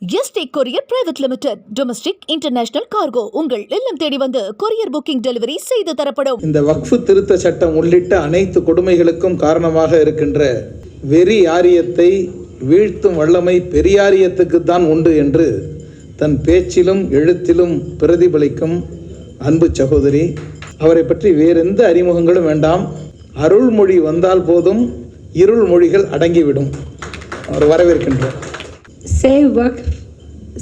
Yesterday courier private limited. Domestic international cargo உங்கள் இல்லம் தேடி வந்து கொரியர் புக்கிங் டெலிவரி செய்து தரப்படும். இந்த வக்ஃபு திருத்த சட்டம் உள்ளிட்ட அனைத்து கொடுமைகளுக்கும் காரணமாக இருக்கின்ற வெறி ஆரியத்தை வீழ்த்தும் வல்லமை பெரியாரியத்துக்கு தான் உண்டு என்று தன் பேச்சிலும் எழுத்திலும் பிரதிபலிக்கும் அன்பு சகோதரி. அவரை பற்றி வேறெந்த அறிமுகங்களும் வேண்டாம். அருள்மொழி வந்தால் போதும், இருள் மொழிகள் அடங்கிவிடும். அவர் வரவேற்கின்றார். சேவ் வக்ஃப்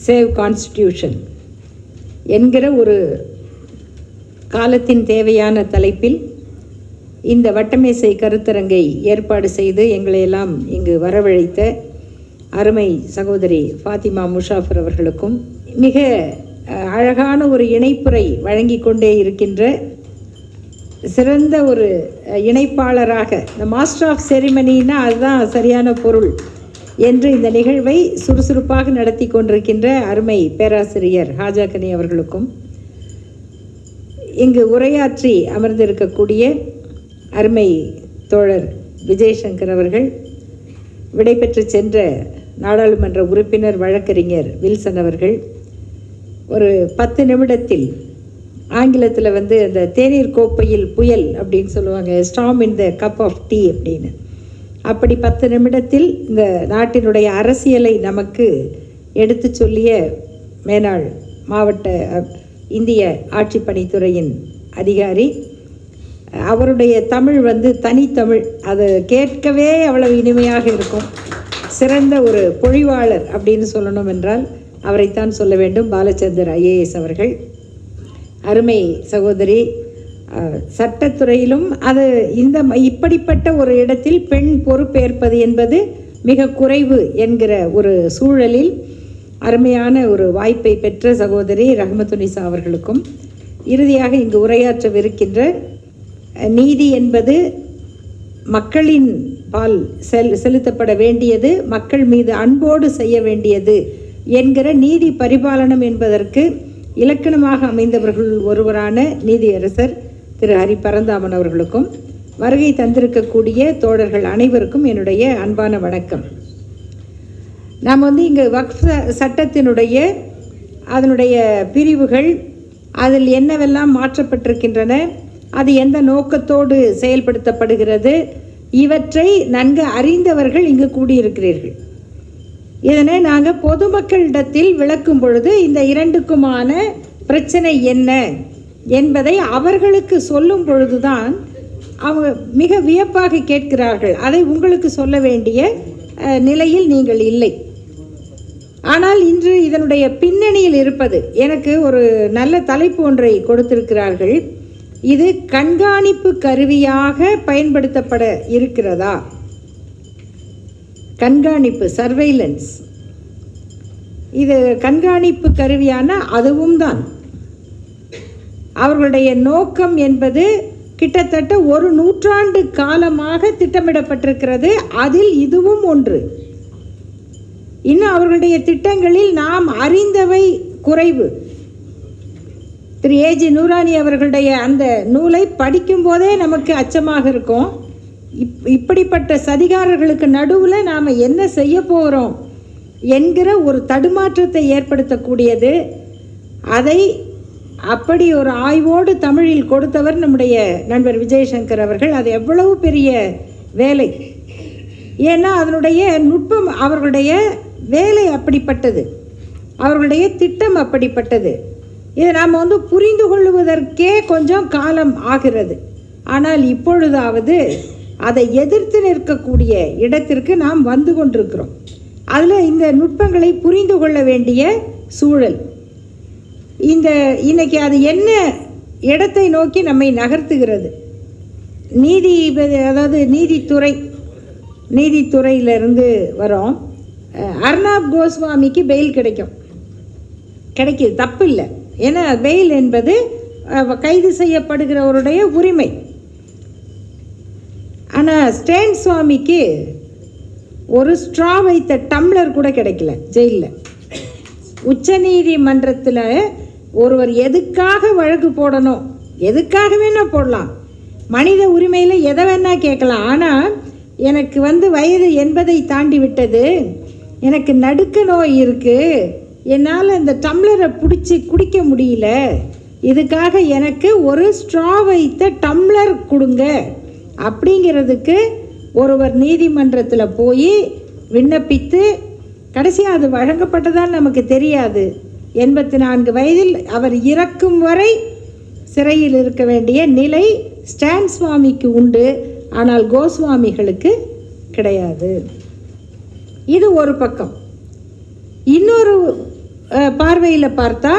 சேவ் கான்ஸ்டிடியூஷன் என்கிற ஒரு காலத்தின் தேவையான தலைப்பில் இந்த வட்டமேசை கருத்தரங்கை ஏற்பாடு செய்து எங்களையெல்லாம் இங்கு வரவழைத்த அருமை சகோதரி ஃபாத்திமா முஷாஃபர் அவர்களுக்கும், மிக அழகான ஒரு இணைப்புரை வழங்கி கொண்டே இருக்கின்ற சிறந்த ஒரு இணைப்பாளராக, இந்த மாஸ்டர் ஆஃப் செரிமனின்னா அதுதான் சரியான பொருள் என்று இந்த நிகழ்வை சுறுசுறுப்பாக நடத்தி கொண்டிருக்கின்ற அருமை பேராசிரியர் ஹாஜாக்கனி அவர்களுக்கும், இங்கு உரையாற்றி அமர்ந்திருக்கக்கூடிய அருமை தோழர் விஜயசங்கர் அவர்கள், விடைபெற்று சென்ற நாடாளுமன்ற உறுப்பினர் வழக்கறிஞர் வில்சன் அவர்கள், ஒரு 10 நிமிடத்தில் ஆங்கிலத்தில் அந்த தேநீர் கோப்பையில் புயல் அப்படின்னு சொல்லுவாங்க, storm in the cup of tea அப்படின்னு, அப்படி 10 நிமிடத்தில் இந்த நாட்டினுடைய அரசியலை நமக்கு எடுத்து சொல்லிய மேனாள் மாவட்ட இந்திய ஆட்சிப்பணித்துறையின் அதிகாரி. அவருடைய தமிழ் தனித்தமிழ், அது கேட்கவே அவ்வளவு இனிமையாக இருக்கும். சிறந்த ஒரு பொழிவாளர் அப்படின்னு சொல்லணும் என்றால் அவரைத்தான் சொல்ல வேண்டும், பாலச்சந்தர் ஐஏஎஸ் அவர்கள். அருமை சகோதரி, சட்டத்துறையிலும் அது இப்படிப்பட்ட ஒரு இடத்தில் பெண் பொறுப்பேற்பது என்பது மிக குறைவு என்கிற ஒரு சூழலில் அருமையான ஒரு வாய்ப்பை பெற்ற சகோதரி ரஹ்மத்துனிசா அவர்களுக்கும், இறுதியாக இங்கு உரையாற்றவிருக்கின்ற நீதி என்பது மக்களின் பால் செலுத்தப்பட வேண்டியது, மக்கள் மீது அன்போடு செய்ய வேண்டியது என்கிற நீதி பரிபாலனம் என்பதற்கு இலக்கணமாக அமைந்தவர்கள் ஒருவரான நீதியரசர் திரு ஹரி பரந்தாமன் அவர்களுக்கும், வருகை தந்திருக்கக்கூடிய தோழர்கள் அனைவருக்கும் என்னுடைய அன்பான வணக்கம். நாம் இங்கு வக்ஃப் சட்டத்தினுடைய அதனுடைய பிரிவுகள், அதில் என்னவெல்லாம் மாற்றப்பட்டிருக்கின்றன, அது எந்த நோக்கத்தோடு செயல்படுத்தப்படுகிறது, இவற்றை நன்கு அறிந்தவர்கள் இங்கு கூடியிருக்கிறீர்கள். இதனை நாங்கள் பொதுமக்களிடத்தில் விளக்கும் பொழுது இந்த இரண்டுக்குமான பிரச்சனை என்ன என்பதை அவர்களுக்கு சொல்லும் பொழுதுதான் அவங்க மிக வியப்பாக கேட்கிறார்கள். அதை உங்களுக்கு சொல்ல வேண்டிய நிலையில் நீங்கள் இல்லை. ஆனால் இன்று இதனுடைய பின்னணியில் இருப்பது, எனக்கு ஒரு நல்ல தலைப்பு ஒன்றை கொடுத்திருக்கிறார்கள். இது கண்காணிப்பு கருவியாக பயன்படுத்தப்பட இருக்கிறதா? கண்காணிப்பு, சர்வைலன்ஸ், இது கண்காணிப்பு கருவியான அதுவும் தான். அவர்களுடைய நோக்கம் என்பது கிட்டத்தட்ட 1 நூற்றாண்டு காலமாக திட்டமிடப்பட்டிருக்கிறது. அதில் இதுவும் ஒன்று. இன்னும் அவர்களுடைய திட்டங்களில் நாம் அறிந்தவை குறைவு. திரு ஏஜி நூரானி அவர்களுடைய அந்த நூலை படிக்கும் போதே நமக்கு அச்சமாக இருக்கும். இப்படிப்பட்ட சதிகாரர்களுக்கு நடுவில் நாம் என்ன செய்ய போகிறோம் என்கிற ஒரு தடுமாற்றத்தை ஏற்படுத்தக்கூடியது. அதை அப்படி ஒரு ஆய்வோடு தமிழில் கொடுத்தவர் நம்முடைய நண்பர் விஜயசங்கர் அவர்கள். அது எவ்வளவு பெரிய வேலை! ஏன்னா அதனுடைய நுட்பம், அவர்களுடைய வேலை அப்படிப்பட்டது, அவர்களுடைய திட்டம் அப்படிப்பட்டது. இதை நாம் புரிந்து கொள்வதற்கே கொஞ்சம் காலம் ஆகிறது. ஆனால் இப்பொழுதாவது அதை எதிர்த்து நிற்கக்கூடிய இடத்திற்கு நாம் வந்து கொண்டிருக்கிறோம். அதில் இந்த நுட்பங்களை புரிந்து கொள்ள வேண்டிய சூழல். இன்னைக்கு அது என்ன இடத்தை நோக்கி நம்மை நகர்த்துகிறது? அதாவது நீதித்துறையிலிருந்து வரோம். அர்னாப் கோஸ்வாமிக்கு பெயில் கிடைக்குது, தப்பு இல்லை. ஏன்னா பெயில் என்பது கைது செய்யப்படுகிறவருடைய உரிமை. ஆனால் ஸ்டேன் சுவாமிக்கு ஒரு ஸ்ட்ரா வைத்த டம்ளர் கூட கிடைக்கல ஜெயிலில். உச்ச நீதிமன்றத்தில் ஒருவர் எதுக்காக வழக்கு போடணும், எதுக்காக வேணால் போடலாம், மனித உரிமையில் எதை வேணால் கேட்கலாம். ஆனால் எனக்கு வயது 80 தாண்டி விட்டது, எனக்கு நடுக்க நோய் இருக்குது, என்னால் இந்த டம்ளரை பிடிச்சி குடிக்க முடியல, இதுக்காக எனக்கு ஒரு ஸ்ட்ரா வைத்த டம்ளர் கொடுங்க அப்படிங்கிறதுக்கு ஒருவர் நீதிமன்றத்தில் போய் விண்ணப்பித்து கடைசியாக அது வழங்கப்பட்டதால் நமக்கு தெரியாது. 84 வயதில் அவர் இறக்கும் வரை சிறையில் இருக்க வேண்டிய நிலை ஸ்டான் சுவாமிக்கு உண்டு, ஆனால் கோஸ்வாமிகளுக்கு கிடையாது. இது ஒரு பக்கம். இன்னொரு பார்வையில் பார்த்தா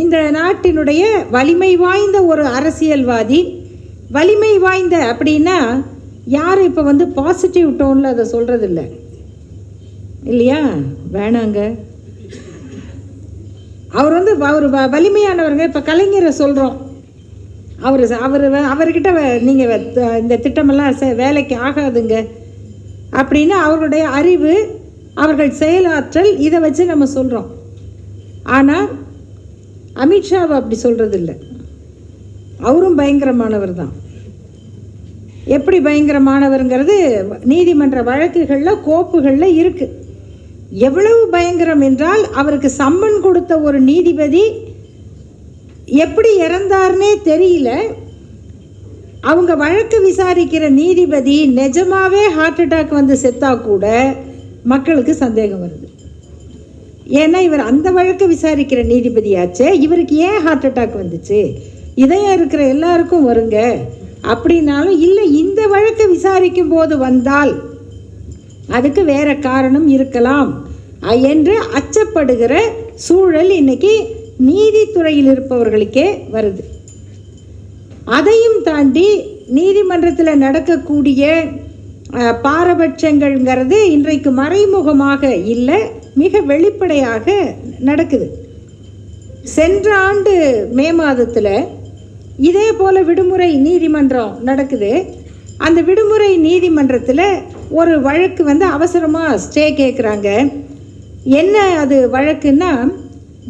இந்த நாட்டினுடைய வலிமை வாய்ந்த ஒரு அரசியல்வாதி, வலிமை வாய்ந்த அப்படின்னா யாரும் இப்போ வந்து பாசிட்டிவ் டோனில் அதை சொல்கிறதில்ல இல்லையா, வேணாங்க. அவர் வந்து அவர் வலிமையானவருங்க. இப்போ கலைஞரை சொல்கிறோம், அவர்கிட்ட நீங்கள் இந்த திட்டமெல்லாம் வேலைக்கு ஆகாதுங்க அப்படின்னு அவர்களுடைய அறிவு, அவர்கள் செயலாற்றல், இதை வச்சு நம்ம சொல்கிறோம். ஆனால் அமித்ஷாவை அப்படி சொல்கிறதில்ல. அவரும் பயங்கரமானவர் தான். எப்படி பயங்கரமானவருங்கிறது நீதிமன்ற வழக்குகளில் கோப்புகளில் இருக்குது. எவ்வளவு பயங்கரம் என்றால், அவருக்கு சம்மன் கொடுத்த ஒரு நீதிபதி எப்படி இறந்தார்னே தெரியல. அவங்க வழக்கு விசாரிக்கிற நீதிபதி நிஜமாவே ஹார்ட் அட்டாக் வந்து செத்தா கூட மக்களுக்கு சந்தேகம் வருது. ஏன்னா இவர் அந்த வழக்கு விசாரிக்கிற நீதிபதியாச்சே, இவருக்கு ஏன் ஹார்ட் அட்டாக் வந்துச்சு, இதயம் இருக்கிற எல்லாருக்கும் வருங்க அப்படின்னாலும் இல்லை, இந்த வழக்கை விசாரிக்கும் போது வந்தால் அதுக்கு வேற காரணம் இருக்கலாம் என்று அச்சப்படுகிற சூழல் இன்னைக்கு நீதித்துறையில் இருப்பவர்களுக்கே வருது. அதையும் தாண்டி நீதிமன்றத்தில் நடக்கக்கூடிய பாரபட்சங்கள்ங்கிறது இன்றைக்கு மறைமுகமாக இல்லை, மிக வெளிப்படையாக நடக்குது. சென்ற ஆண்டு மே மாதத்தில் இதே போல் விடுமுறை நீதிமன்றம் நடக்குது. அந்த விடுமுறை நீதிமன்றத்தில் ஒரு வழக்கு வந்து அவசரமாக ஸ்டே கேட்குறாங்க. என்ன அது வழக்குன்னா,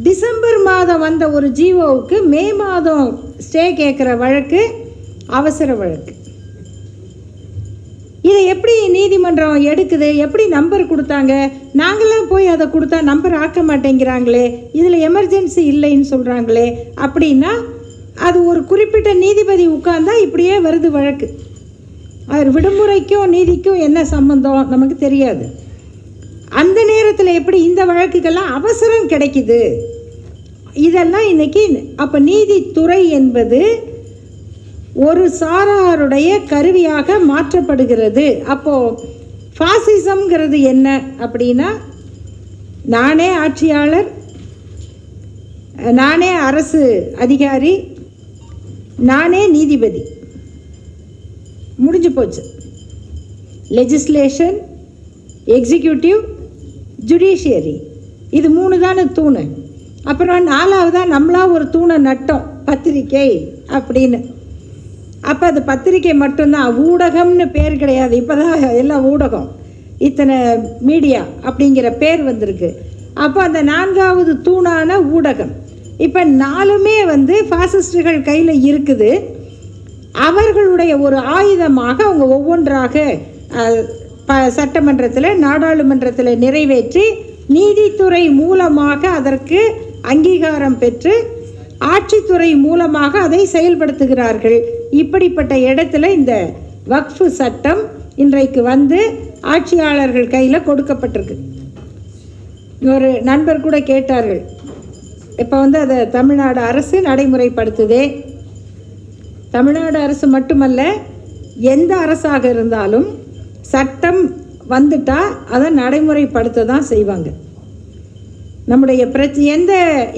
டிசம்பர் மாதம் வந்த ஒரு ஜிஓவுக்கு மே மாதம் ஸ்டே கேட்குற வழக்கு அவசர வழக்கு. இதை எப்படி நீதிமன்றம் எடுக்குது, எப்படி நம்பர் கொடுத்தாங்க, நாங்களாம் போய் அதை கொடுத்தா நம்பர் ஆக்க மாட்டேங்கிறாங்களே, இதில் எமர்ஜென்சி இல்லைன்னு சொல்கிறாங்களே அப்படின்னா, அது ஒரு குறிப்பிட்ட நீதிபதி உட்கார்ந்தா இப்படியே வருது வழக்கு. அது விடுமுறைக்கும் நீதிக்கும் என்ன சம்பந்தம் நமக்கு தெரியாது. அந்த நேரத்தில் எப்படி இந்த வழக்குக்கெல்லாம் அவசரம் கிடைக்குது, இதெல்லாம் இன்னைக்கு. அப்போ நீதித்துறை என்பது ஒரு சாராருடைய கருவியாக மாற்றப்படுகிறது. அப்போது ஃபாசிசம்ங்கிறது என்ன அப்படின்னா, நானே ஆட்சியாளர், நானே அரசு அதிகாரி, நானே நீதிபதி, முடிஞ்சு போச்சு. லெஜிஸ்லேஷன், எக்ஸிக்யூட்டிவ், ஜுடிஷியரி, இது 3 தானே தூணு. அப்புறம் 4வதாக நம்மளா ஒரு தூணை நட்டோம், பத்திரிக்கை அப்படின்னு. அப்போ அது பத்திரிக்கை மட்டும்தான், ஊடகம்னு பேர் கிடையாது. இப்போ தான் எல்லாம் ஊடகம், இத்தனை மீடியா அப்படிங்கிற பேர் வந்திருக்கு. அப்போ அந்த 4வது தூணான ஊடகம் இப்போ 4மே வந்து ஃபாசிஸ்டுகள் கையில் இருக்குது. அவர்களுடைய ஒரு ஆயுதமாக அவங்க ஒவ்வொன்றாக சட்டமன்றத்தில், நாடாளுமன்றத்தில் நிறைவேற்றி நீதித்துறை மூலமாக அதற்கு அங்கீகாரம் பெற்று ஆட்சித்துறை மூலமாக அதை செயல்படுத்துகிறார்கள். இப்படிப்பட்ட இடத்துல இந்த வக்ஃபு சட்டம் இன்றைக்கு வந்து ஆட்சியாளர்கள் கையில் கொடுக்கப்பட்டிருக்கு. ஒரு நண்பர் கூட கேட்டார்கள், இப்போ வந்து அதை தமிழ்நாடு அரசு நடைமுறைப்படுத்துதே. தமிழ்நாடு அரசு மட்டுமல்ல, எந்த அரசாக இருந்தாலும் சட்டம் வந்துட்டால் அதை நடைமுறைப்படுத்த தான் செய்வாங்க. நம்முடைய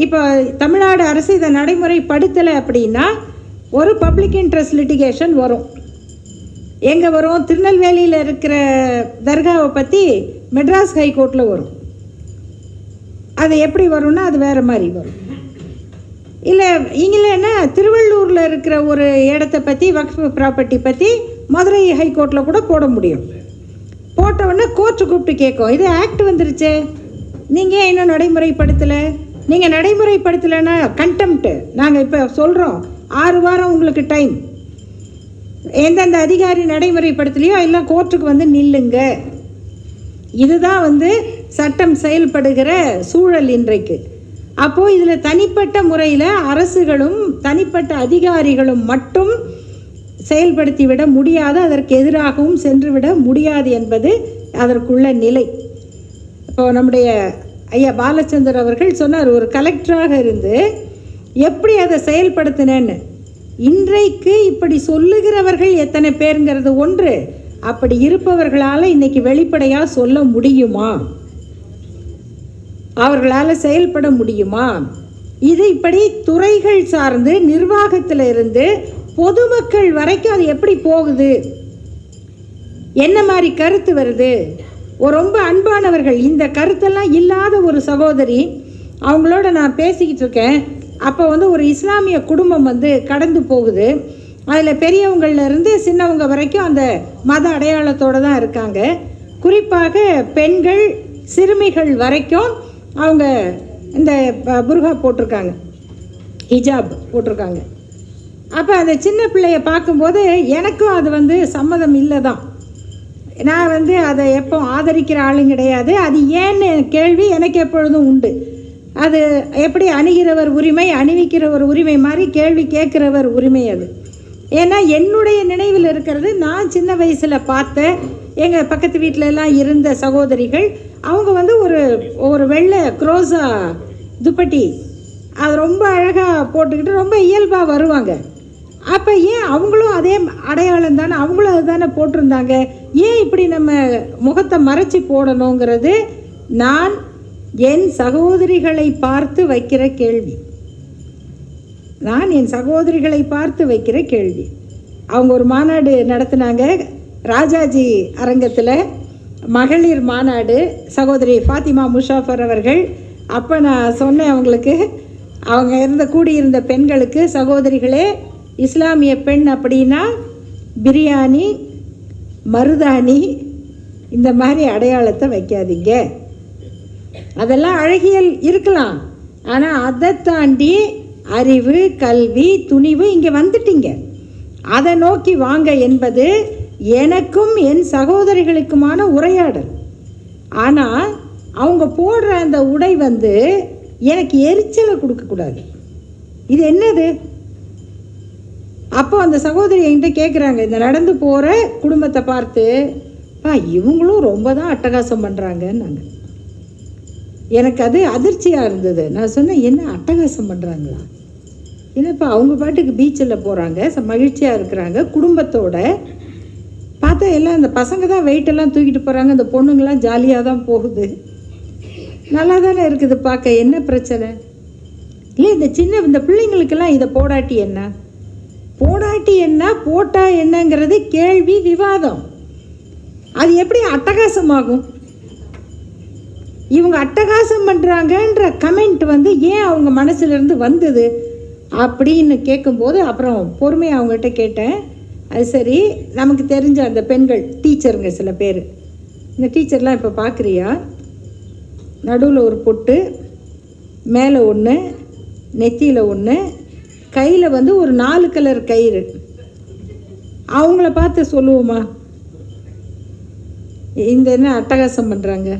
இப்போ தமிழ்நாடு அரசு இதை நடைமுறைப்படுத்தலை அப்படின்னா ஒரு பப்ளிக் இன்ட்ரெஸ்ட் லிட்டிகேஷன் வரும். எங்கே வரும்? திருநெல்வேலியில் இருக்கிற தர்காவை பற்றி மெட்ராஸ் ஹைகோர்ட்டில் வரும். அது எப்படி வரும்னா அது வேறு மாதிரி வரும். இல்லை இங்கிலன்னா திருவள்ளூரில் இருக்கிற ஒரு இடத்த பற்றி, வக்ஃப் ப்ராப்பர்ட்டி பற்றி மதுரை ஹைகோர்ட்டில் கூட போட முடியும். போட்டவுடனே கோர்ட்டு கூப்பிட்டு கேட்கும், இது ஆக்ட் வந்துருச்சு, நீங்கள் ஏன் இன்னும் நடைமுறைப்படுத்தலை? நீங்கள் நடைமுறைப்படுத்தலைன்னா கண்டெம்ப்ட். நாங்கள் இப்போ சொல்கிறோம், 6 வாரம் உங்களுக்கு டைம். எந்தெந்த அதிகாரி நடைமுறைப்படுத்தலையோ எல்லாம் கோர்ட்டுக்கு வந்து நில்லுங்க. இதுதான் வந்து சட்டம் செயல்படுகிற சூழல் இன்றைக்கு. அப்போது இதில் தனிப்பட்ட முறையில் அரசுகளும் தனிப்பட்ட அதிகாரிகளும் மட்டும் செயல்படுத்திவிட முடியாது, அதற்கு எதிராகவும் சென்றுவிட முடியாது என்பது அதற்குள்ள நிலை. இப்போ நம்முடைய ஐயா பாலச்சந்தர் அவர்கள் சொன்னார், ஒரு கலெக்டராக இருந்து எப்படி அதை செயல்படுத்தினேன்னு. இன்றைக்கு இப்படி சொல்லுகிறவர்கள் எத்தனை பேருங்கிறது ஒன்று, அப்படி இருப்பவர்களால் இன்னைக்கு வெளிப்படையாக சொல்ல முடியுமா, அவர்களால் செயல்பட முடியுமா? இது இப்படி துறைகள் சார்ந்து நிர்வாகத்தில் இருந்து பொதுமக்கள் வரைக்கும் அது எப்படி போகுது, என்ன மாதிரி கருத்து வருது? ரொம்ப அன்பானவர்கள், இந்த கருத்தெல்லாம் இல்லாத ஒரு சகோதரி, அவங்களோட நான் பேசிக்கிட்டு இருக்கேன். அப்போ ஒரு இஸ்லாமிய குடும்பம் கடந்து போகுது. அதில் பெரியவங்கள்லேருந்து சின்னவங்க வரைக்கும் அந்த மத அடையாளத்தோடு தான் இருக்காங்க. குறிப்பாக பெண்கள் சிறுமிகள் வரைக்கும் அவங்க இந்த புர்கா போட்டிருக்காங்க, ஹிஜாப் போட்டிருக்காங்க. அப்போ அந்த சின்ன பிள்ளைய பார்க்கும்போது எனக்கும் அது சம்மதம் இல்லை தான். நான் அதை எப்போ ஆதரிக்கிற ஆளும் கிடையாது. அது ஏன்னு கேள்வி எனக்கு எப்பொழுதும் உண்டு. அது எப்படி அணிகிறவர் உரிமை, அணிவிக்கிறவர் உரிமை மாதிரி கேள்வி கேட்குறவர் உரிமை அது. ஏன்னா என்னுடைய நினைவில் இருக்கிறது, நான் சின்ன வயசில் பார்த்த எங்கள் பக்கத்து வீட்டிலலாம் இருந்த சகோதரிகள், அவங்க ஒரு வெள்ளை குரோசா துப்பட்டி அது ரொம்ப அழகாக போட்டுக்கிட்டு ரொம்ப இயல்பாக வருவாங்க. அப்போ ஏன் அவங்களும் அதே அடையாளம் தானே, அவங்களும் அதுதானே போட்டிருந்தாங்க, ஏன் இப்படி நம்ம முகத்தை மறைச்சி போடணுங்கிறது நான் என் சகோதரிகளை பார்த்து வைக்கிற கேள்வி. நான் என் சகோதரிகளை பார்த்து வைக்கிற கேள்வி. அவங்க ஒரு மாநாடு நடத்தினாங்க ராஜாஜி அரங்கத்தில், மகளிர் மாநாடு, சகோதரி ஃபாத்திமா முஷாஃபர் அவர்கள். அப்போ நான் சொன்னேன் அவங்களுக்கு, அவங்க கூடியிருந்த பெண்களுக்கு, சகோதரிகளே, இஸ்லாமிய பெண் அப்படின்னா பிரியாணி, மருதாணி இந்த மாதிரி அடையாளத்தை வைக்காதீங்க. அதெல்லாம் அழகியல் இருக்கலாம், ஆனால் அதை தாண்டி அறிவு, கல்வி, துணிவு இங்கே வந்துட்டீங்க, அதை நோக்கி வாங்க என்பது எனக்கும் என் சகோதரிகளுக்குமான உரையாடல். ஆனால் அவங்க போடுற அந்த உடை எனக்கு எரிச்சலை கொடுக்கக்கூடாது. இது என்னது? அப்போ அந்த சகோதரி என்கிட்ட கேட்குறாங்க, இந்த நடந்து போகிற குடும்பத்தை பார்த்து, இவங்களும் ரொம்ப தான் அட்டகாசம் பண்ணுறாங்கன்னாங்க. எனக்கு அது அதிர்ச்சியாக இருந்தது. நான் சொன்னேன், என்ன அட்டகாசம் பண்ணுறாங்களா? ஏன்னாப்பா அவங்க பாட்டுக்கு பீச்சில் போகிறாங்க, மகிழ்ச்சியாக இருக்கிறாங்க குடும்பத்தோட. பார்த்தா எல்லாம் இந்த பசங்க தான் வெயிட்டெல்லாம் தூக்கிட்டு போகிறாங்க, இந்த பொண்ணுங்கள்லாம் ஜாலியாக தான் போகுது, நல்லா தானே இருக்குது பார்க்க, என்ன பிரச்சனை? இல்லை இந்த பிள்ளைங்களுக்கெல்லாம் இதை போடாட்டி என்ன, போடாட்டி என்ன, போட்டா என்னங்கிறது கேள்வி, விவாதம். அது எப்படி அட்டகாசமாகும்? இவங்க அட்டகாசம் பண்ணுறாங்கன்ற கமெண்ட் ஏன் அவங்க மனசுலேருந்து வந்தது அப்படின்னு கேட்கும்போது அப்புறம் பொறுமையாக அவங்ககிட்ட கேட்டேன். அது சரி, நமக்கு தெரிஞ்ச அந்த பெண்கள் டீச்சருங்க சில பேர், இந்த டீச்சர்லாம் இப்போ பார்க்குறியா, நடுவில் ஒரு பொட்டு, மேலே ஒன்று, நெத்தியில் ஒன்று, கையில் ஒரு 4 கலர் கயிறு, அவங்கள பார்த்து சொல்லுவோமா இந்த என்ன அட்டகாசம் பண்ணுறாங்க?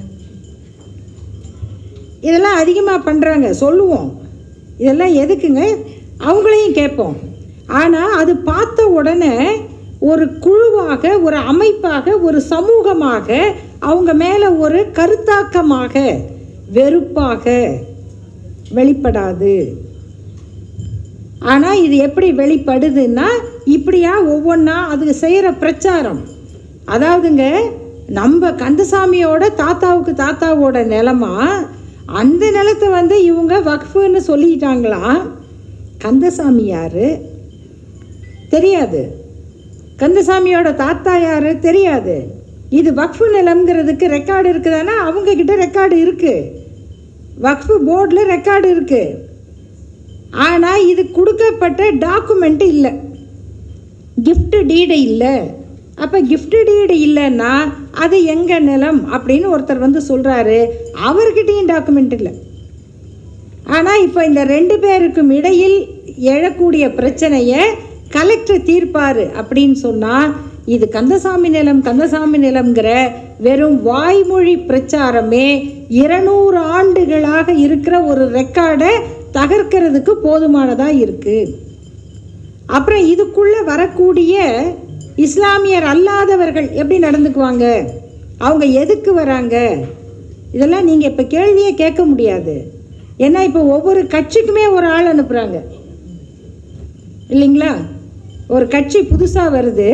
இதெல்லாம் அதிகமாக பண்ணுறாங்க சொல்லுவோம். இதெல்லாம் எதுக்குங்க? அவங்களையும் கேட்போம். ஆனால் அது பார்த்த உடனே ஒரு குழுவாக, ஒரு அமைப்பாக, ஒரு சமூகமாக அவங்க மேலே ஒரு கருத்தாக்கமாக, வெறுப்பாக வெளிப்படாது. ஆனால் இது எப்படி வெளிப்படுதுன்னா, இப்படியா ஒவ்வொன்றா அது செய்கிற பிரச்சாரம். அதாவதுங்க, நம்ம கந்தசாமியோட தாத்தாவோட நிலமா, அந்த நிலத்தை இவங்க வக்ஃபுன்னு சொல்லிட்டாங்களாம். கந்தசாமி யார் தெரியாது, கந்தசாமியோட தாத்தா யார் தெரியாது. இது வக்ஃபு நிலம்ங்கிறதுக்கு ரெக்கார்டு இருக்குதானா? அவங்கக்கிட்ட ரெக்கார்டு இருக்குது, வக்ஃபு போர்டில் ரெக்கார்டு இருக்குது. ஆனால் இது கொடுக்கப்பட்ட டாக்குமெண்ட்டு இல்லை, கிஃப்ட் டீடு இல்லை. அப்போ கிஃப்ட் டீடு இல்லைன்னா அது எங்கள் நிலம் அப்படின்னு ஒருத்தர் சொல்கிறாரு, அவர்கிட்டையும் டாக்குமெண்ட் இல்லை. ஆனால் இப்போ இந்த 2 பேருக்கும் இடையில் எழக்கூடிய பிரச்சனையை கலெக்டர் தீர்ப்பார் அப்படின்னு சொன்னால் இது கந்தசாமி நிலம்ங்கிற வெறும் வாய்மொழி பிரச்சாரமே 200 ஆண்டுகளாக இருக்கிற ஒரு ரெக்கார்டை தகர்க்கிறதுக்கு போதுமானதாக இருக்குது. அப்புறம் இதுக்குள்ளே வரக்கூடிய இஸ்லாமியர் அல்லாதவர்கள் எப்படி நடந்துக்குவாங்க, அவங்க எதுக்கு வராங்க, இதெல்லாம் நீங்கள் இப்போ கேள்வியே கேட்க முடியாது. ஏன்னா இப்போ ஒவ்வொரு கட்சிக்குமே ஒரு ஆள் அனுப்புகிறாங்க இல்லைங்களா? ஒரு கட்சி புதுசாக வருது,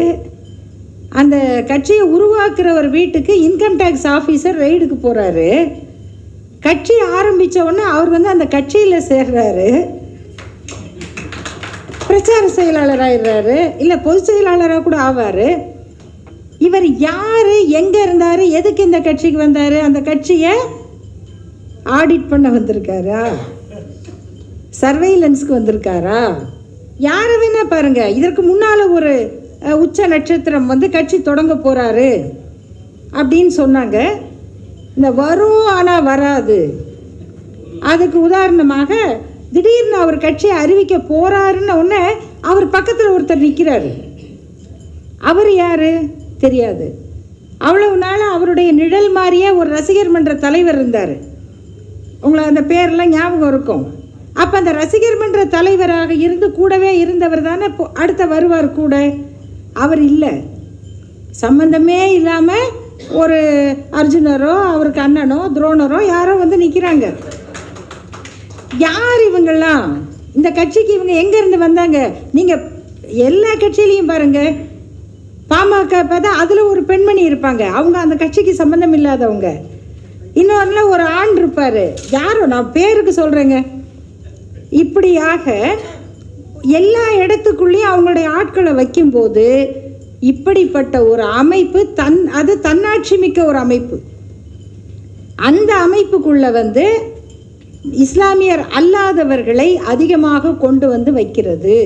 அந்த கட்சியை உருவாக்குற ஒரு வீட்டுக்கு இன்கம் டேக்ஸ் ஆஃபீஸர் ரெய்டுக்கு போகிறாரு. கட்சி ஆரம்பித்த உடனே அவர் அந்த கட்சியில் சேர்றாரு, பிரச்சார செயலாளர் ஆயிடுறாரு, இல்லை பொதுச் செயலாளராக கூட ஆவார். இவர் யார், எங்கே இருந்தார், எதுக்கு இந்த கட்சிக்கு வந்தார், அந்த கட்சியை ஆடிட் பண்ண வந்திருக்காரா, சர்வைலன்ஸ்க்கு வந்திருக்காரா, யாரை வேணா பாருங்க. இதற்கு முன்னால் ஒரு உச்ச நட்சத்திரம் கட்சி தொடங்க போகிறாரு அப்படின்னு சொன்னாங்க. இந்த வரும் ஆனால் வராது. அதுக்கு உதாரணமாக திடீர்னு அவர் கட்சியை அறிவிக்க போகிறாருன்னு உடனே அவர் பக்கத்தில் ஒருத்தர் நிற்கிறாரு. அவர் யார் தெரியாது. அவ்வளவு நாள் அவருடைய நிழல் மாதிரியே ஒரு ரசிகர் மன்ற தலைவர் இருந்தார். உங்களை அந்த பேரெல்லாம் ஞாபகம் இருக்கும். அப்போ அந்த ரசிகர் மன்ற தலைவராக இருந்து கூடவே இருந்தவர் தானே அடுத்த வருவார் கூட. அவர் இல்லை, சம்பந்தமே இல்லாமல் ஒரு அர்ஜுனரோ அவருக்கு அண்ணனோ துரோணரோ யாரோ நிற்கிறாங்க. யார் இவங்கெல்லாம்? இந்த கட்சிக்கு இவங்க எங்கேருந்து வந்தாங்க? நீங்கள் எல்லா கட்சியிலையும் பாருங்கள், பாமக பார்த்தா அதில் ஒரு பெண்மணி இருப்பாங்க, அவங்க அந்த கட்சிக்கு சம்மந்தம் இல்லாதவங்க. இன்னொருல ஒரு ஆண் இருப்பார், யாரோ நான் பேருக்கு சொல்கிறேங்க. இப்படியாக எல்லா இடத்துக்குள்ளேயும் அவங்களுடைய ஆட்களை வைக்கும்போது இப்படிப்பட்ட ஒரு அமைப்பு அது தன்னாட்சி மிக்க ஒரு அமைப்பு. அந்த அமைப்புக்குள்ளே இஸ்லாமியர் அல்லாதவர்களை அதிகமாக கொண்டு வைக்கிறது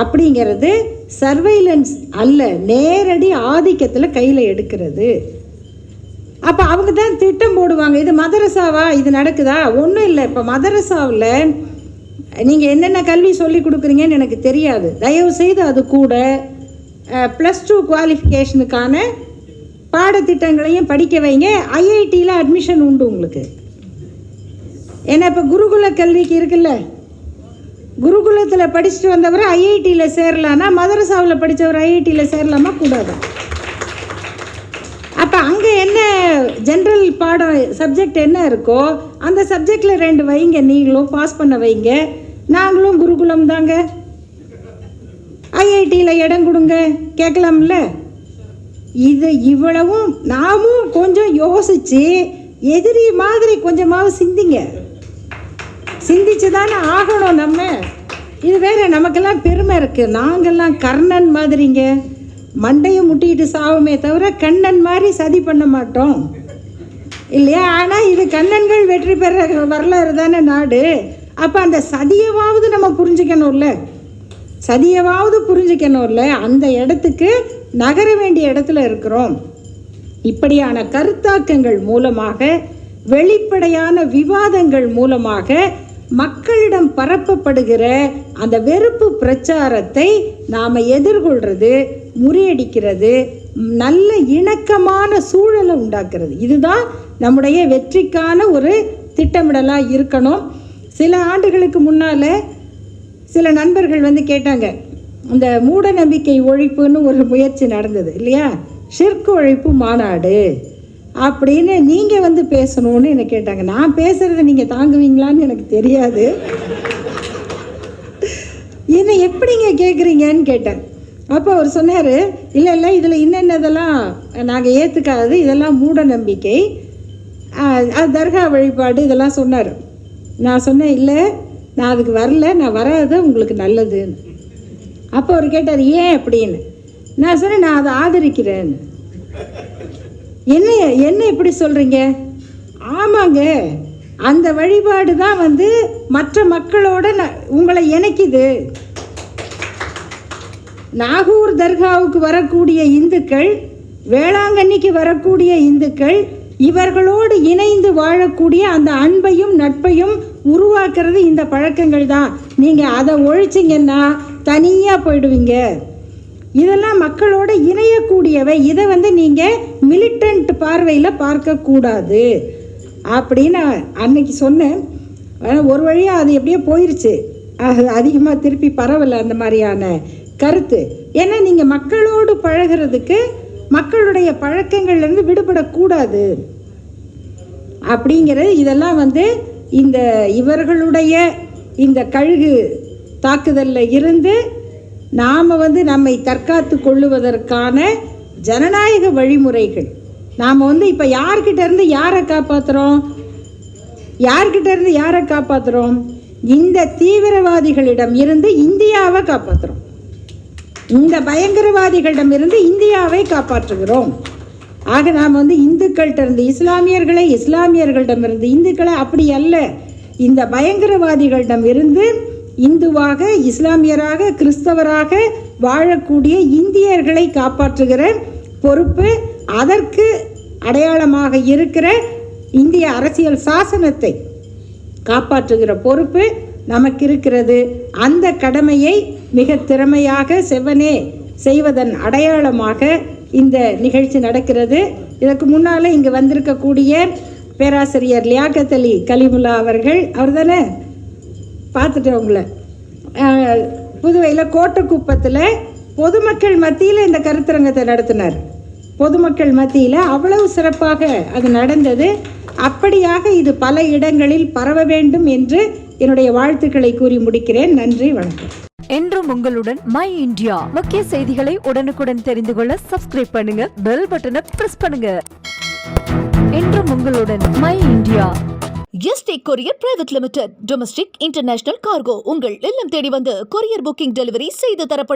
அப்படிங்கிறது சர்வைலன்ஸ் அல்ல, நேரடி ஆதிக்கத்தில் கையில் எடுக்கிறது. அப்போ அவங்க தான் திட்டம் போடுவாங்க. இது மதரசாவா, இது நடக்குதா? ஒன்றும் இல்லை. இப்போ மதரசாவில் நீங்கள் என்னென்ன கல்வி சொல்லி கொடுக்குறீங்கன்னு எனக்கு தெரியாது. தயவுசெய்து அது கூட +2 குவாலிஃபிகேஷனுக்கான பாடத்திட்டங்களையும் படிக்க வைங்க. ஐஐடியில் அட்மிஷன் உண்டு உங்களுக்கு. ஏன்னா இப்போ குருகுல கல்விக்கு இருக்குல்ல, குருகுலத்தில் படிச்சுட்டு வந்தவர் ஐஐடியில் சேரலான்னா மதரசாவில் படித்தவர் ஐஐடியில் சேரலாமா கூடாது? அப்போ அங்கே என்ன ஜென்ரல் பாடம் சப்ஜெக்ட் என்ன இருக்கோ அந்த சப்ஜெக்டில் 2 வைங்க, நீங்களும் பாஸ் பண்ண வைங்க. நாங்களும் குருகுலம் தாங்க, ஐஐடியில் இடம் கொடுங்க கேட்கலாம்ல. இது இவ்வளவும் நாமும் கொஞ்சம் யோசித்து எதிரி மாதிரி கொஞ்சமாவது சிந்திச்சு தானே ஆகணும் நம்ம. இது வேற, நமக்கெல்லாம் பெருமை இருக்குது. நாங்கள்லாம் கர்ணன் மாதிரிங்க, மண்டையை முட்டிக்கிட்டு சாவுமே தவிர கண்ணன் மாதிரி சதி பண்ண மாட்டோம் இல்லையா? ஆனால் இது கண்ணன்கள் வெற்றி பெற வரலாறு தானே நாடு. அப்போ அந்த சதியவாவது நம்ம புரிஞ்சுக்கணும்ல, அந்த இடத்துக்கு நகர வேண்டிய இடத்துல இருக்கிறோம். இப்படியான கருத்தாக்கங்கள் மூலமாக, வெளிப்படையான விவாதங்கள் மூலமாக மக்களிடம் பரப்பப்படுகிற அந்த வெறுப்பு பிரச்சாரத்தை நாம் எதிர்கொள்கிறது, முறியடிக்கிறது, நல்ல இணக்கமான சூழலை உண்டாக்குறது. இதுதான் நம்முடைய வெற்றிக்கான ஒரு திட்டமிடலாக இருக்கணும். சில ஆண்டுகளுக்கு முன்னால் சில நண்பர்கள் கேட்டாங்க, இந்த மூட நம்பிக்கை ஒழிப்புன்னு ஒரு முயற்சி நடந்தது இல்லையா, ஷிர்க் ஒழிப்பு மாநாடு அப்படின்னு நீங்கள் பேசணும்னு என்னை கேட்டாங்க. நான் பேசுகிறத நீங்கள் தாங்குவீங்களான்னு எனக்கு தெரியாது, என்ன எப்படிங்க கேட்குறீங்கன்னு கேட்டேன். அப்போ அவர் சொன்னார், இல்லை இதில் என்னென்னதெல்லாம் நாங்கள் ஏற்றுக்காதது, இதெல்லாம் மூட நம்பிக்கை, அது தர்கா வழிபாடு, இதெல்லாம் சொன்னார். நான் சொன்னேன், இல்லை நான் அதுக்கு வரல, நான் வராது உங்களுக்கு நல்லதுன்னு. அப்போ அவர் கேட்டார், ஏன் அப்படின்னு. நான் சொன்னேன், நான் அதை ஆதரிக்கிறேன்னு. என்ன எப்படி சொல்கிறீங்க? ஆமாங்க, அந்த வழிபாடு தான் மற்ற மக்களோட உங்களை இணைக்குது. நாகூர் தர்காவுக்கு வரக்கூடிய இந்துக்கள், வேளாங்கண்ணிக்கு வரக்கூடிய இந்துக்கள், இவர்களோடு இணைந்து வாழக்கூடிய அந்த அன்பையும் நட்பையும் உருவாக்குறது இந்த பழக்கங்கள் தான். நீங்கள் அதை ஒழிச்சிங்கன்னா தனியாக போயிடுவீங்க. இதெல்லாம் மக்களோட இணையக்கூடியவை. இதை வந்து நீங்கள் மிலிட்டன்ட் பார்வையில் பார்க்கக்கூடாது அப்படின்னு அன்னைக்கு சொன்னேன். ஒரு வழியாக அது எப்படியோ போயிடுச்சு, அது அதிகமாக திருப்பி பரவலை அந்த மாதிரியான கருத்து. ஏன்னா நீங்கள் மக்களோடு பழகிறதுக்கு மக்களுடைய பழக்கங்கள்லேருந்து விடுபடக்கூடாது அப்படிங்கிறது. இதெல்லாம் வந்து இந்த இவர்களுடைய இந்த கழுகு தாக்குதலில் இருந்து நாம் வந்து நம்மை தற்காத்து கொள்ளுவதற்கான ஜனநாயக வழிமுறைகள். நாம் வந்து இப்போ யார்கிட்ட இருந்து யாரை காப்பாற்றுறோம், இந்த தீவிரவாதிகளிடம் இருந்து இந்தியாவை காப்பாற்றுறோம், இந்த பயங்கரவாதிகளிடம் இருந்து இந்தியாவை காப்பாற்றுகிறோம். ஆக நாம் வந்து இந்துக்கள்கிட்ட இருந்து இஸ்லாமியர்களை, இஸ்லாமியர்களிடமிருந்து இந்துக்களை, அப்படி அல்ல, இந்த பயங்கரவாதிகளிடம் இருந்து இந்துவாக, இஸ்லாமியராக, கிறிஸ்தவராக வாழக்கூடிய இந்தியர்களை காப்பாற்றுகிற பொறுப்பு, அதற்கு அடையாளமாக இருக்கிற இந்திய அரசியல் சாசனத்தை காப்பாற்றுகிற பொறுப்பு நமக்கு இருக்கிறது. அந்த கடமையை மிக திறமையாக செவ்வனே செய்வதன் அடையாளமாக இந்த நிகழ்ச்சி நடக்கிறது. இதற்கு முன்னால் இங்கே வந்திருக்கக்கூடிய பேராசிரியர் லியாக்கத் அலி கலிமுல்லா அவர்கள், அவர் தானே பார்த்துட்டேன் உங்களை, புதுவையில் கோட்டக்குப்பத்தில் பொதுமக்கள் மத்தியில் இந்த கருத்தரங்கத்தை நடத்தினார். பொதுமக்கள் மத்தியில் அவ்வளவு சிறப்பாக அது நடந்தது. அப்படியாக இது பல இடங்களில் பரவ வேண்டும் என்று என்னுடைய வாழ்த்துக்களை கூறி முடிக்கிறேன். நன்றி, வணக்கம். என்றும் உங்களுடன் மை இந்தியா. முக்கிய செய்திகளை உடனுக்குடன் தெரிந்து கொள்ள சப்ஸ்கிரைப் பண்ணுங்க, பெல் பட்டனை பிரஸ் பண்ணுங்க. என்றும் உங்களுடன் my India. Yesterday courier private limited. Domestic international cargo உங்கள் இல்லம் தேடி வந்து கொரியர் புக்கிங் டெலிவரி செய்து தரப்படும்.